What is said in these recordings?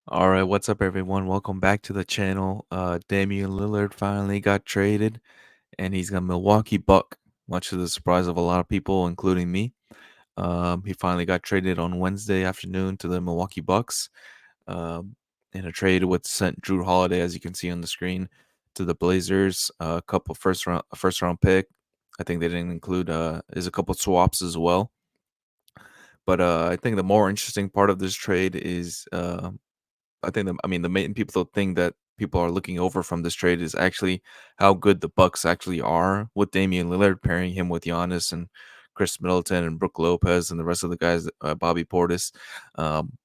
All right, what's up, everyone? Welcome back to the channel. Damian Lillard finally got traded, and he's got Milwaukee Buck, much to the surprise of a lot of people, including me. He finally got traded on Wednesday afternoon to the Milwaukee Bucks, um, in a trade with sent Jrue Holiday, as you can see on the screen, to the Blazers. A couple first round pick. I think they didn't include is a couple swaps as well. But I think the more interesting part of this trade is the main people thing that people are looking over from this trade is actually how good the Bucks actually are with Damian Lillard, pairing him with Giannis and Chris Middleton and Brook Lopez and the rest of the guys, Bobby Portis. Um,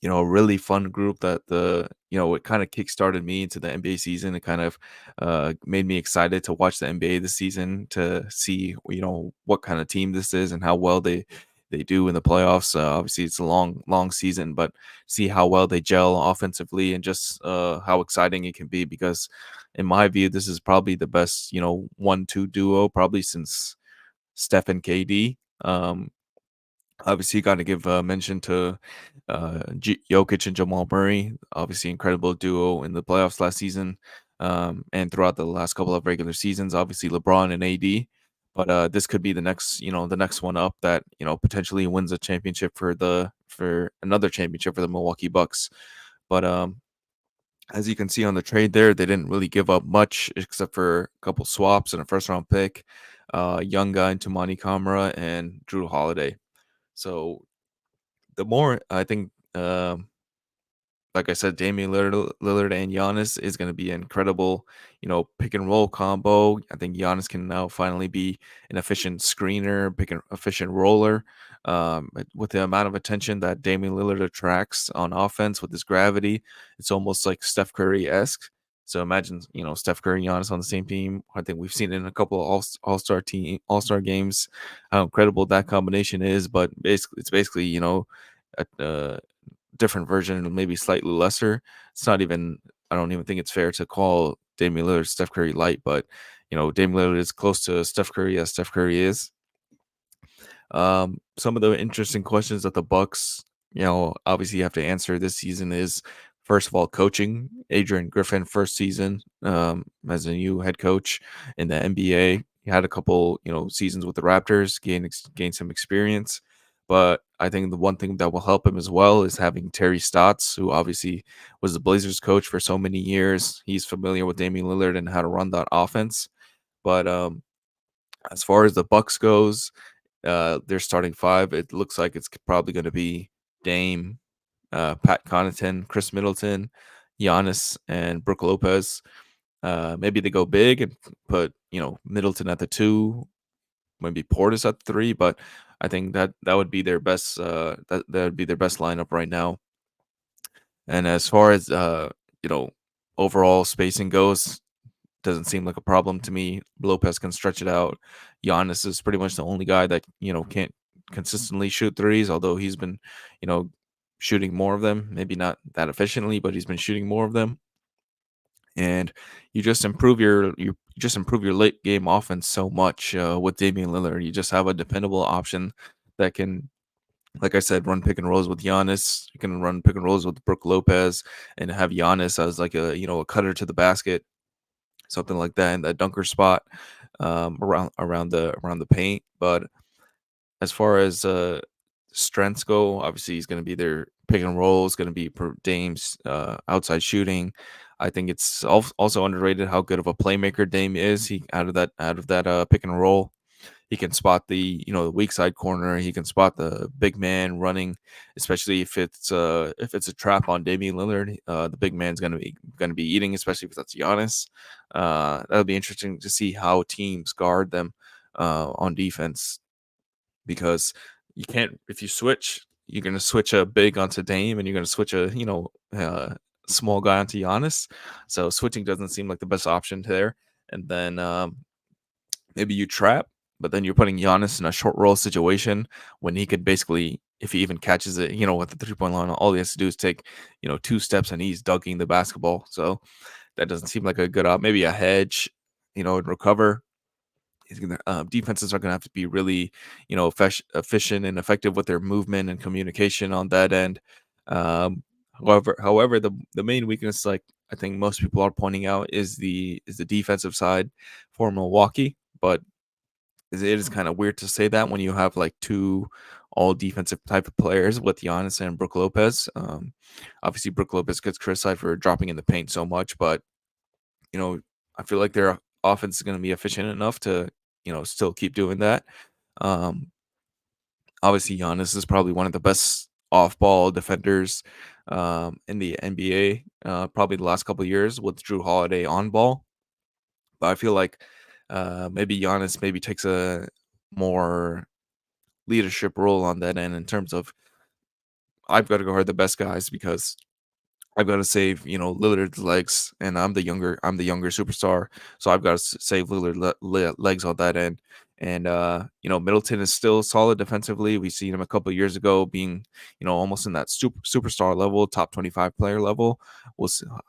a really fun group that it kind of kickstarted me into the NBA season. It kind of made me excited to watch the NBA this season to see what kind of team this is and how well they do in the playoffs. Obviously, it's a long season, but see how well they gel offensively and just how exciting it can be. Because in my view, this is probably the best 1-2 duo probably since Steph and KD. Obviously, you got to give mention to Jokic and Jamal Murray. Obviously, incredible duo in the playoffs last season, and throughout the last couple of regular seasons. Obviously, LeBron and AD, but this could be the next one up that potentially wins a championship for another championship for the Milwaukee Bucks. But as you can see on the trade there, they didn't really give up much except for a couple swaps and a first round pick, young guy into Monty Kamara and Drew Holiday. So the more I think, like I said, Damian Lillard and Giannis is going to be an incredible, pick and roll combo. I think Giannis can now finally be an efficient screener, efficient roller. With the amount of attention that Damian Lillard attracts on offense with his gravity, it's almost like Steph Curry esque. So imagine, Steph Curry and Giannis on the same team. I think we've seen it in a couple of All Star games, how incredible that combination is. But it's basically, a different version, maybe slightly lesser. It's not even. I don't even think it's fair to call Damian Lillard Steph Curry light, but Damian Lillard is close to Steph Curry as Steph Curry is. Some of the interesting questions that the Bucks, obviously have to answer this season is first of all coaching. Adrian Griffin, first season as a new head coach in the NBA. He had a couple, seasons with the Raptors, gained some experience. But I think the one thing that will help him as well is having Terry Stotts, who obviously was the Blazers coach for so many years. He's familiar with Damian Lillard and how to run that offense. But as far as the Bucks goes, their starting five, it looks like it's probably going to be Dame, Pat Connaughton, Chris Middleton, Giannis, and Brook Lopez. Maybe they go big and put Middleton at the two, maybe Portis at the three, but I think that would be their best. That would be their best lineup right now. And as far as you know overall spacing goes, doesn't seem like a problem to me. Lopez can stretch it out. Giannis is pretty much the only guy that can't consistently shoot threes, although he's been you know shooting more of them. Maybe not that efficiently, but he's been shooting more of them. And you just improve your late game offense so much with Damian Lillard. You just have a dependable option that can, like I said, run pick and rolls with Giannis. You can run pick and rolls with Brook Lopez and have Giannis as like a cutter to the basket, something like that in that dunker spot, around the paint. But as far as strengths go, obviously he's going to be their pick and roll. Is going to be Dame's outside shooting. I think it's also underrated how good of a playmaker Dame is. He out of that pick and roll. He can spot the weak side corner. He can spot the big man running, especially if it's a trap on Damian Lillard. The big man's gonna be eating, especially if that's Giannis. That'll be interesting to see how teams guard them on defense, because you can't, if you switch, you're gonna switch a big onto Dame and you're gonna switch a small guy onto Giannis. So switching doesn't seem like the best option there. And then maybe you trap, but then you're putting Giannis in a short roll situation when he could basically, if he even catches it, with the 3 point line, all he has to do is take, 2 steps and he's dunking the basketball. So that doesn't seem like a good op. Maybe a hedge, and recover. Defenses are gonna have to be really, efficient and effective with their movement and communication on that end. Um, However, the main weakness, like I think most people are pointing out, is the defensive side for Milwaukee. But it is kind of weird to say that when you have like two all defensive type of players with Giannis and Brook Lopez. Obviously, Brook Lopez gets criticized for dropping in the paint so much, but you know, I feel like their offense is going to be efficient enough to still keep doing that. Um, Obviously, Giannis is probably one of the best off-ball defenders in the NBA. Probably the last couple of years with Drew Holiday on ball, but I feel like maybe Giannis maybe takes a more leadership role on that end in terms of I've got to guard the best guys because I've got to save, Lillard's legs, and I'm the younger superstar, so I've got to save Lillard legs on that end. And Middleton is still solid defensively. We seen him a couple years ago being, almost in that superstar level, top 25 player level.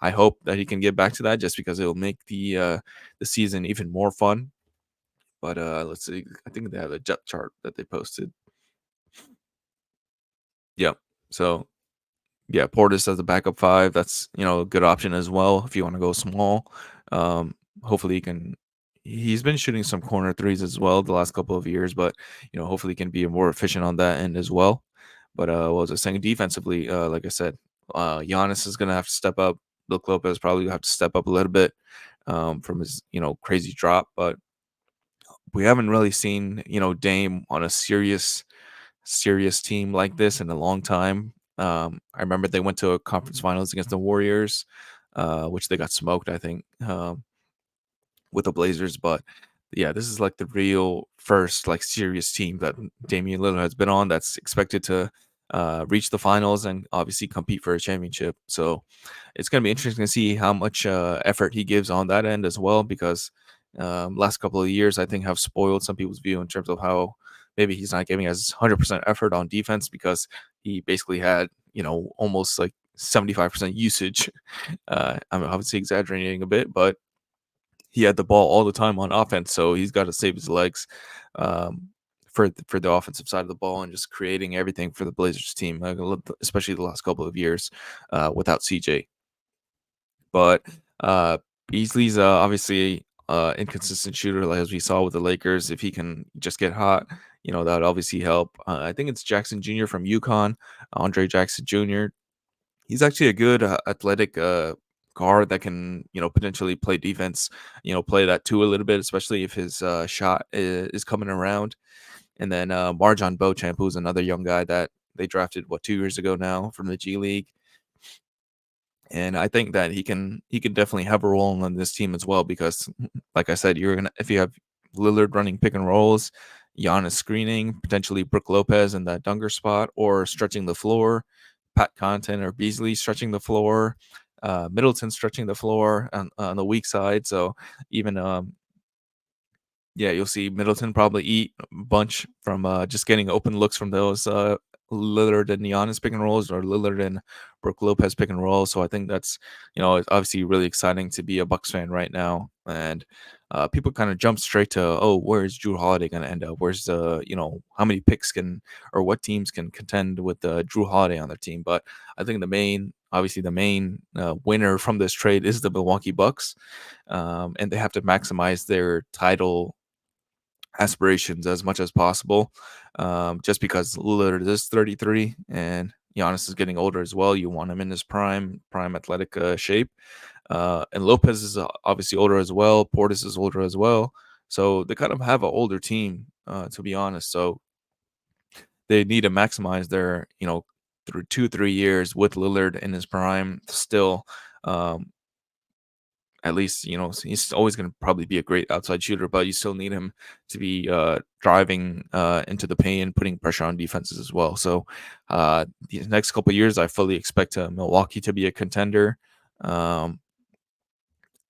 I hope that he can get back to that, just because it will make the season even more fun. But let's see. I think they have a depth chart that they posted. Yeah. So yeah, Portis as a backup five. That's a good option as well if you want to go small. Um, Hopefully he can. He's been shooting some corner threes as well the last couple of years, but hopefully he can be more efficient on that end as well. But what was I saying? Defensively, like I said, Giannis is gonna have to step up. Luke Lopez probably have to step up a little bit from his crazy drop, but we haven't really seen Dame on a serious team like this in a long time. I remember they went to a conference finals against the Warriors, which they got smoked, I think, with the Blazers. But yeah, this is like the real first like serious team that Damian Lillard has been on that's expected to reach the finals and obviously compete for a championship. So it's going to be interesting to see how much effort he gives on that end as well, because last couple of years I think have spoiled some people's view in terms of how maybe he's not giving as 100% effort on defense, because he basically had almost like 75% usage. I'm obviously exaggerating a bit, but he had the ball all the time on offense, so he's got to save his legs um, for the offensive side of the ball and just creating everything for the Blazers team, especially the last couple of years without CJ. But Beasley's obviously inconsistent shooter, like as we saw with the Lakers. If he can just get hot, that would obviously help. I think it's Jackson Jr. from UConn, Andre Jackson Jr. He's actually a good athletic guard that can potentially play defense, play that too a little bit, especially if his shot is coming around. And then Marjon Beauchamp, who's another young guy that they drafted 2 years ago now from the G League. And I think that he can definitely have a role on this team as well, because like I said, if you have Lillard running pick and rolls, Giannis screening, potentially Brook Lopez in that dunker spot or stretching the floor, Pat Connaughton or Beasley stretching the floor, Middleton stretching the floor on the weak side. So even yeah, you'll see Middleton probably eat a bunch from just getting open looks from those Lillard and Giannis pick and rolls, or Lillard and Brook Lopez pick and roll. So I think that's it's obviously really exciting to be a Bucks fan right now. And people kind of jump straight to, oh, where's Jrue Holiday going to end up? Where's the how many picks can, or what teams can contend with Jrue Holiday on their team? But I think the main winner from this trade is the Milwaukee Bucks, and they have to maximize their title aspirations as much as possible. Just because Lillard is 33 and Giannis is getting older as well, you want him in his prime athletic shape. And Lopez is obviously older as well. Portis is older as well. So they kind of have an older team, to be honest. So they need to maximize their, through 2-3 years with Lillard in his prime still. Um, at least he's always going to probably be a great outside shooter, but you still need him to be driving into the paint and putting pressure on defenses as well. So these next couple of years, I fully expect Milwaukee to be a contender. um,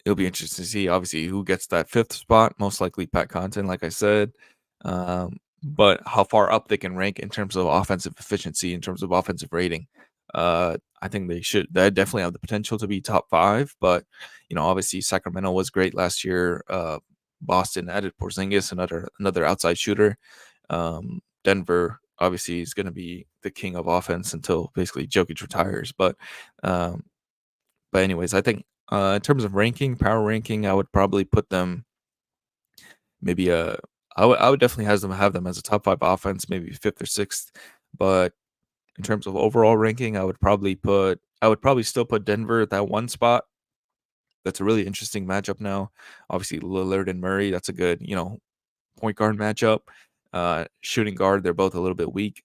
it'll be interesting to see, obviously, who gets that fifth spot. Most likely Pat Connaughton, like I said. But how far up they can rank in terms of offensive efficiency, in terms of offensive rating, I think they definitely have the potential to be top five. But obviously Sacramento was great last year. Boston added Porzingis, another outside shooter. Denver obviously he's going to be the king of offense until basically Jokic retires. Um, but anyways, I think in terms of ranking, power ranking, I would probably put them maybe I would definitely have them as a top five offense, maybe fifth or sixth. But in terms of overall ranking, I would probably still put Denver at that one spot. That's a really interesting matchup now. Obviously, Lillard and Murray, that's a good, point guard matchup. Shooting guard, they're both a little bit weak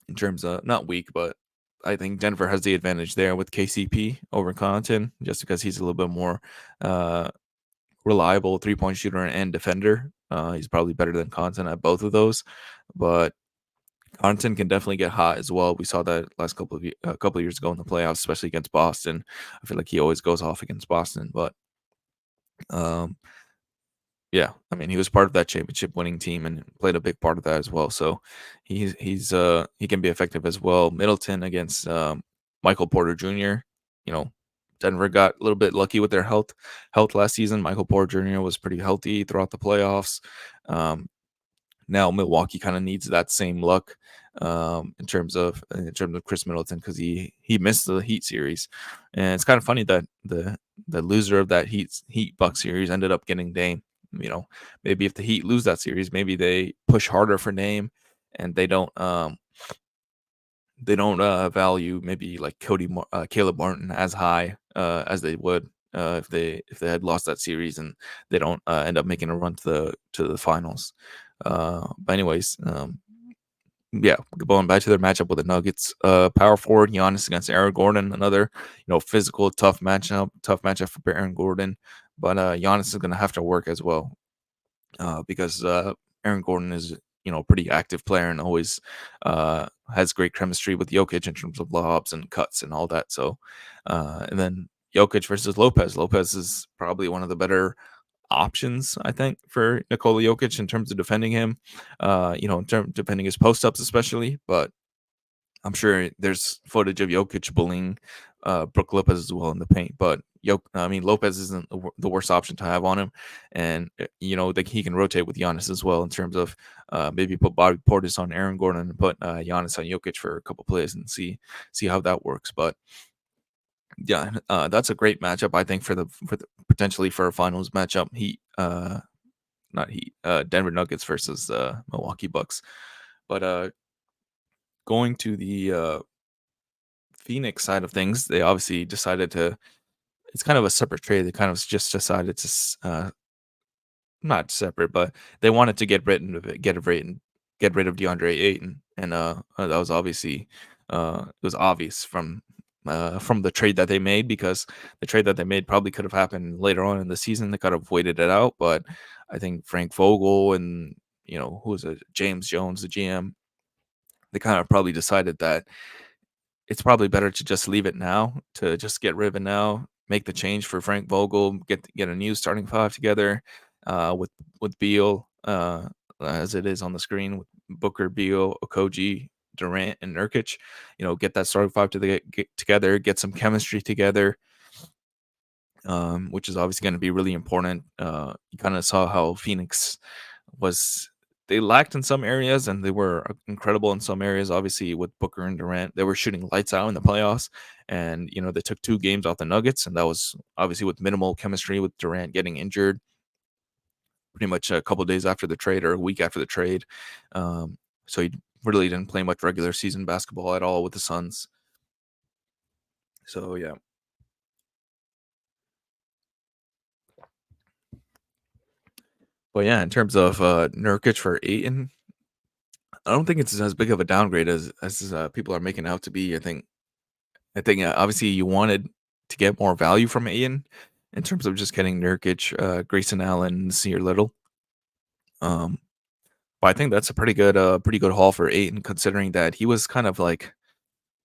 in terms of not weak, but I think Denver has the advantage there with KCP over Connaughton, just because he's a little bit more uh, reliable 3-point shooter and defender. He's probably better than Connaughton at both of those, but Connaughton can definitely get hot as well. We saw that last a couple of years ago in the playoffs, especially against Boston. I feel like he always goes off against Boston, but um, yeah, I mean, he was part of that championship winning team and played a big part of that as well. So he can be effective as well. Middleton against Michael Porter Jr. You know, Denver got a little bit lucky with their health last season. Michael Porter Jr. was pretty healthy throughout the playoffs. Um, Now Milwaukee kind of needs that same luck in terms of Chris Middleton, because he missed the Heat series, and it's kind of funny that the loser of that Heat Buck series ended up getting Dame. You know, maybe if the Heat lose that series, maybe they push harder for Dame, and they don't value maybe like Caleb Martin as high as they would if they had lost that series, and they don't end up making a run to the finals. But anyways, yeah, going back to their matchup with the Nuggets, power forward Giannis against Aaron Gordon, another physical tough matchup for Aaron Gordon, but Giannis is going to have to work as well because Aaron Gordon is a pretty active player and always has great chemistry with Jokic in terms of lobs and cuts and all that. So, and then Jokic versus Lopez. Lopez is probably one of the better options, I think, for Nikola Jokic in terms of defending him. Defending his post ups especially, but I'm sure there's footage of Jokic bullying Brook Lopez as well in the paint. But Lopez isn't the worst option to have on him, and he can rotate with Giannis as well in terms of maybe put Bobby Portis on Aaron Gordon and put Giannis on Jokic for a couple plays and see how that works. But yeah, that's a great matchup, I think, for the potentially for a finals matchup. Not Heat, Denver Nuggets versus Milwaukee Bucks. But going to the Phoenix side of things, they obviously decided to. It's kind of a separate trade. They kind of just decided to not separate, but they wanted to get rid of DeAndre Ayton, and that was obviously it was obvious from the trade that they made, because the trade that they made probably could have happened later on in the season. They could have waited it out, but I think Frank Vogel and who was it, James Jones, the GM, they kind of probably decided that it's probably better to just leave it now, to just get rid of it now, make the change for Frank Vogel, get a new starting five together, with Beal, as it is on the screen, with Booker, Beal, Okogie, Durant, and Nurkic. Get that starting five get together, get some chemistry together, which is obviously going to be really important. You kind of saw how Phoenix was. They lacked in some areas, and they were incredible in some areas. Obviously, with Booker and Durant, they were shooting lights out in the playoffs, and they took 2 games off the Nuggets, and that was obviously with minimal chemistry, with Durant getting injured pretty much a couple days after the trade or a week after the trade. So he really didn't play much regular season basketball at all with the Suns. So yeah, but yeah, in terms of Nurkic for Ayton, I don't think it's as big of a downgrade as people are making out to be. I think obviously you wanted to get more value from Ayton in terms of just getting Nurkic, Grayson Allen, Sear Little. Um, but I think that's a pretty good haul for Ayton, considering that he was kind of like,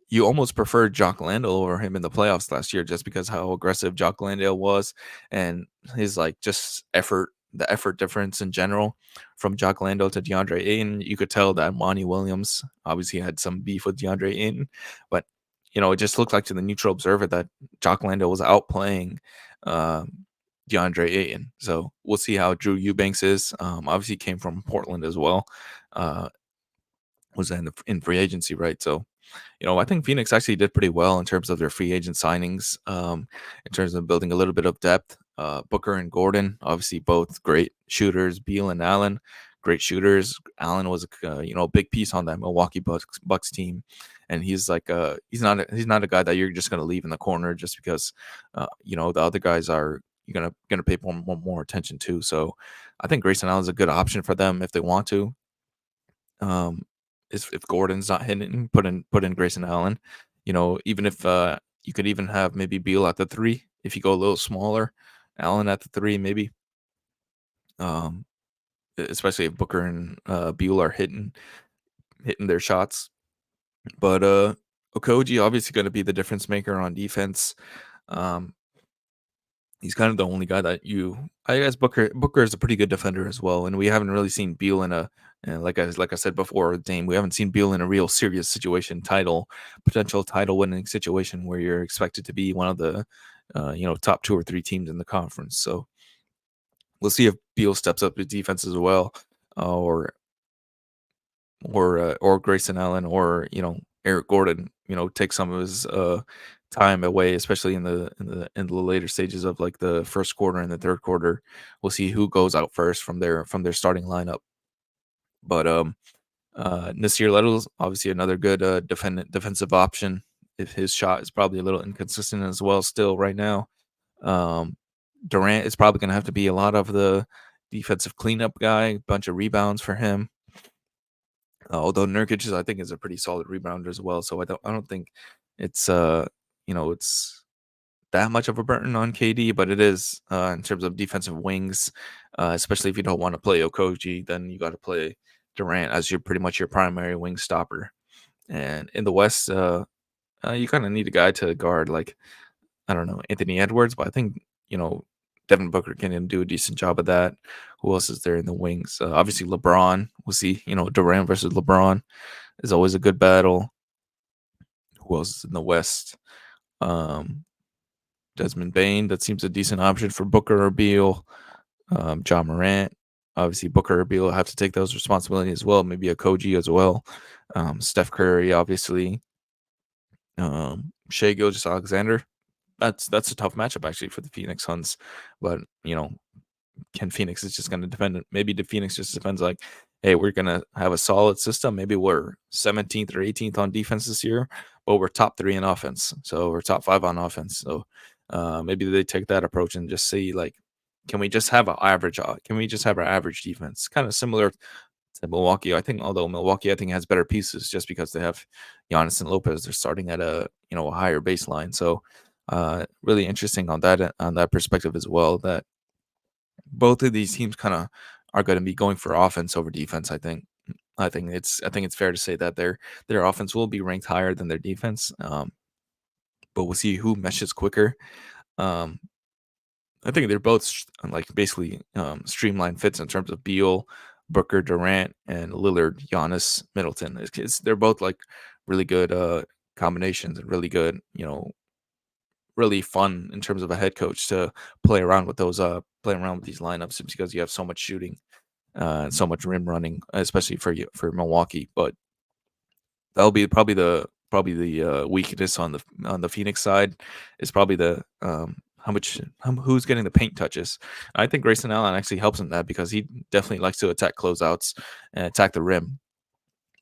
you almost preferred Jock Landale over him in the playoffs last year, just because how aggressive Jock Landale was, and his like just the effort difference in general from Jock Landale to DeAndre Ayton. You could tell that Monty Williams obviously had some beef with DeAndre Ayton, but it just looked like to the neutral observer that Jock Landale was outplaying DeAndre Ayton. So we'll see how Drew Eubanks is. Obviously came from Portland as well. Uh, was in free agency, right? So, I think Phoenix actually did pretty well in terms of their free agent signings, in terms of building a little bit of depth. Booker and Gordon, obviously both great shooters. Beal and Allen, great shooters. Allen was a big piece on that Milwaukee Bucks team, and he's like he's not a guy that you're just gonna leave in the corner just because the other guys are you're gonna pay more attention to. So I think Grayson Allen's a good option for them if they want to. Um, if Gordon's not hitting, put in Grayson Allen. Even if you could even have maybe Beal at the three if you go a little smaller, Allen at the three maybe. Um, Especially if Booker and Beal are hitting their shots. But Okogie obviously going to be the difference maker on defense. Um, he's kind of the only guy that I guess Booker is a pretty good defender as well, and we haven't really seen Beal in a like I said before, Dame, we haven't seen Beal in a real serious situation, potential title winning situation where you're expected to be one of the top two or three teams in the conference. So we'll see if Beal steps up his defense as well, or or Grayson Allen, or Eric Gordon, take some of his time away, especially in the later stages of like the first quarter and the third quarter. We'll see who goes out first from their starting lineup. But Nasir Little's obviously another good defensive option. If his shot is probably a little inconsistent as well still right now. Um, Durant is probably going to have to be a lot of the defensive cleanup guy, bunch of rebounds for him. Although Nurkic I think is a pretty solid rebounder as well, so I don't think it's it's that much of a burden on KD, but it is in terms of defensive wings, especially if you don't want to play Okogie, then you got to play Durant as your pretty much your primary wing stopper. And in the West, you kind of need a guy to guard like I don't know Anthony Edwards, but I think Devin Booker can do a decent job of that. Who else is there in the wings? Obviously LeBron. We'll see. Durant versus LeBron is always a good battle. Who else is in the West? Um, Desmond Bain. That seems a decent option for Booker or Beal. John Morant. Obviously, Booker or Beal have to take those responsibilities as well. Maybe a Koji as well. Steph Curry, obviously. Shea Gilgeous-Alexander. That's a tough matchup actually for the Phoenix Suns, but can Phoenix is just going to depend. Maybe the Phoenix just depends like, hey, we're going to have a solid system. Maybe we're 17th or 18th on defense this year, but we're top 3 in offense. So we're top 5 on offense. So maybe they take that approach and just see like, can we just have our average defense? Kind of similar to Milwaukee. I think although Milwaukee I think has better pieces just because they have Giannis and Lopez. They're starting at a higher baseline. So really interesting on that perspective as well, that both of these teams kind of are going to be going for offense over defense. I think it's fair to say that their offense will be ranked higher than their defense. But we'll see who meshes quicker. Um, I think they're both like basically streamlined fits in terms of Beal, Booker, Durant, and Lillard, Giannis, Middleton. They're both like really good combinations and really good, really fun in terms of a head coach to play around with these lineups because you have so much shooting and so much rim running, especially for Milwaukee. But that'll be probably the weakness on the Phoenix side is probably the who's getting the paint touches. I think Grayson Allen actually helps in that because he definitely likes to attack closeouts and attack the rim.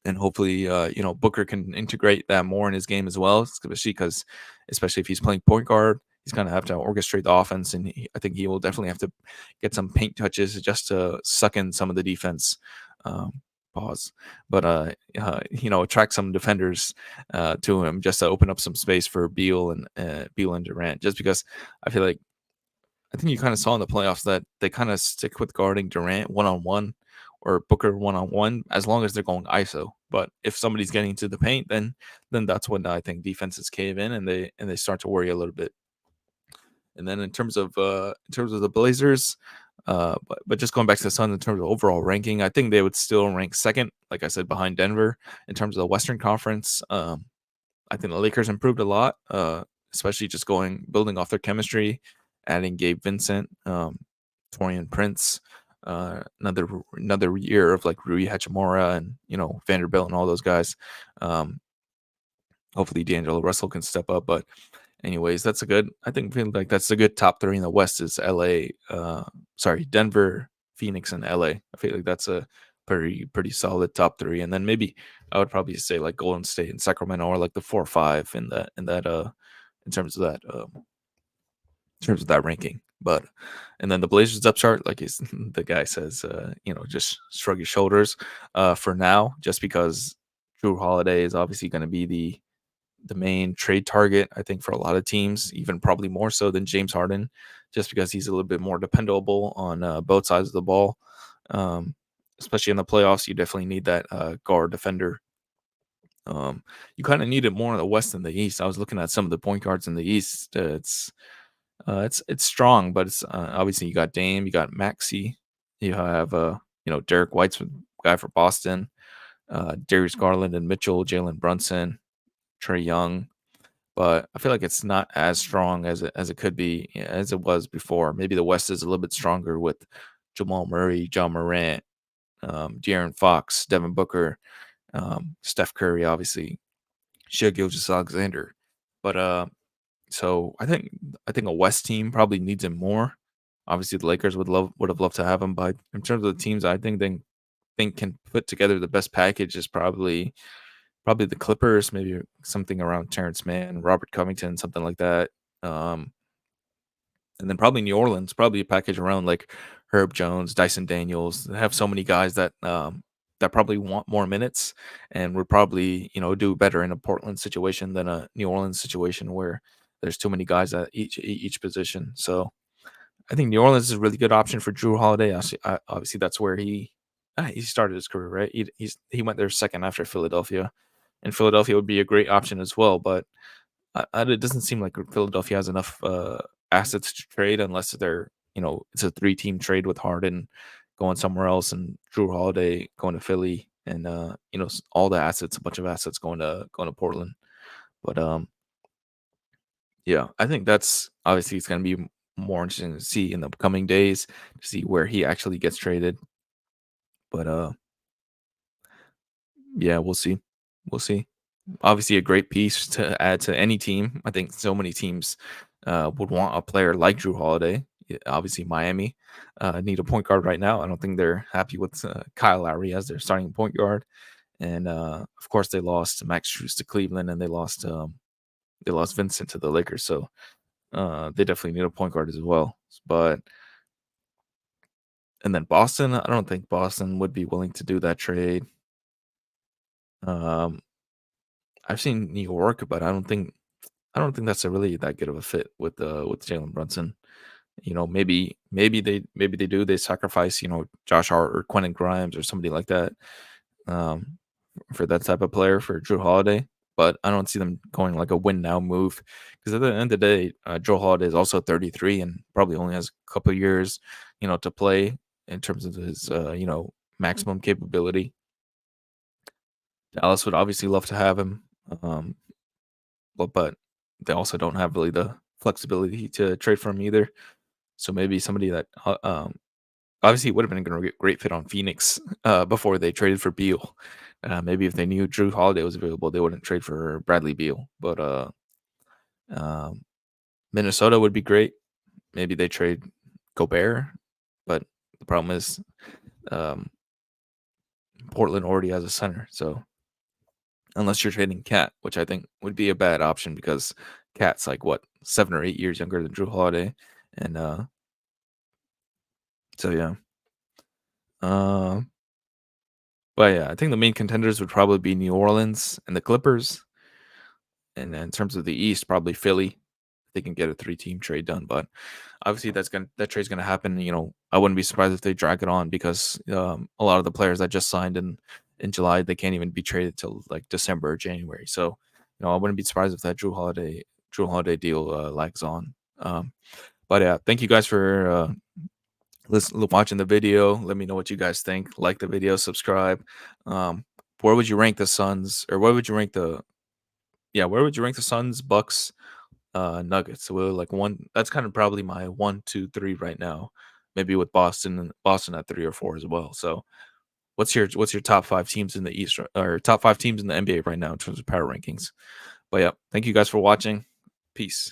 And hopefully, Booker can integrate that more in his game as well, especially if he's playing point guard, he's going to have to orchestrate the offense, and I think he will definitely have to get some paint touches just to suck in some of the defense. Um, Pause, but attract some defenders to him just to open up some space for Beal and Durant. Just because I think you kind of saw in the playoffs that they kind of stick with guarding Durant one on one or Booker one on one as long as they're going ISO. But if somebody's getting to the paint, then that's when I think defenses cave in and they start to worry a little bit. And then in terms of the Blazers, but just going back to the Suns in terms of overall ranking, I think they would still rank second, like I said, behind Denver in terms of the Western Conference. I think the Lakers improved a lot, especially just building off their chemistry, adding Gabe Vincent, Torian Prince. another year of like Rui Hachimura and Vanderbilt and all those guys. Um, Hopefully D'Angelo Russell can step up, but anyways, that's a good. I think feel like that's a good top three in the West is L.A. Sorry, Denver, Phoenix, and L.A. I feel like that's a pretty solid top three, and then maybe I would probably say like Golden State and Sacramento are like the 4 or 5 in terms of that ranking. But and then the Blazers depth chart, like the guy says, just shrug your shoulders for now, just because Drew Holiday is obviously going to be the main trade target, I think, for a lot of teams, even probably more so than James Harden, just because he's a little bit more dependable on both sides of the ball. Um, Especially in the playoffs, you definitely need that guard defender. You kind of need it more in the West than the East. I was looking at some of the point guards in the East. It's strong, but it's obviously you got Dame, you got Maxey, you have Derek White's guy for Boston, Darius Garland and Mitchell, Jalen Brunson, Trey Young. But I feel like it's not as strong as it could be, as it was before. Maybe the West is a little bit stronger with Jamal Murray, John Morant, De'Aaron Fox, Devin Booker, Steph Curry, obviously, Shai Gilgeous-Alexander. But so I think a West team probably needs him more. Obviously, the Lakers would have loved to have him, but in terms of the teams, I think can put together the best package is probably the Clippers, maybe something around Terrence Mann, Robert Covington, something like that. Um, and then probably New Orleans, probably a package around like Herb Jones, Dyson Daniels. They have so many guys that probably want more minutes and would probably do better in a Portland situation than a New Orleans situation where there's too many guys at each position. So I think New Orleans is a really good option for Drew Holiday. Obviously, that's where he started his career, right? He went there second after Philadelphia, and Philadelphia would be a great option as well. But it doesn't seem like Philadelphia has enough assets to trade unless it's a 3-team trade with Harden going somewhere else and Drew Holiday going to Philly and all the assets, a bunch of assets going to Portland. But yeah, I think that's obviously it's going to be more interesting to see in the coming days to see where he actually gets traded. But yeah, we'll see. We'll see. Obviously, a great piece to add to any team. I think so many teams would want a player like Drew Holiday. Yeah, obviously, Miami need a point guard right now. I don't think they're happy with Kyle Lowry as their starting point guard. And of course, they lost Max Strus to Cleveland, and they lost Vincent to the Lakers. So they definitely need a point guard as well. But and then Boston, I don't think Boston would be willing to do that trade. Um, I've seen New York, but I don't think that's a really that good of a fit with Jalen Brunson. Maybe they do. They sacrifice Josh Hart or Quentin Grimes or somebody like that um, for that type of player for Drew Holiday. But I don't see them going like a win now move because at the end of the day, Drew Holiday is also 33 and probably only has a couple of years, to play in terms of his maximum capability. Dallas would obviously love to have him. Um, but they also don't have really the flexibility to trade for him either. So maybe somebody that obviously it would have been a great fit on Phoenix before they traded for Beal. Maybe if they knew Drew Holiday was available, they wouldn't trade for Bradley Beal. But um, Minnesota would be great. Maybe they trade Gobert, but the problem is um, Portland already has a center. So unless you're trading Cat, which I think would be a bad option because Cat's like what 7 or 8 years younger than Drew Holiday, and so yeah. Um, but yeah, I think the main contenders would probably be New Orleans and the Clippers, and then in terms of the East, probably Philly. They can get a 3-team trade done, but obviously that trade's gonna happen. I wouldn't be surprised if they drag it on because a lot of the players that just signed in July they can't even be traded till like December or January. So I wouldn't be surprised if that Drew Holiday deal lags on. But yeah, thank you guys for watching the video. Let me know what you guys think. Like the video, subscribe. Where would you rank the Suns, or where would you rank the Suns, Bucks, Nuggets? So like one. That's kind of probably my 1, 2, 3 right now. maybe with Boston at 3 or 4 as well. So what's your top 5 teams in the East or top 5 teams in the NBA right now in terms of power rankings? But yeah, thank you guys for watching. Peace.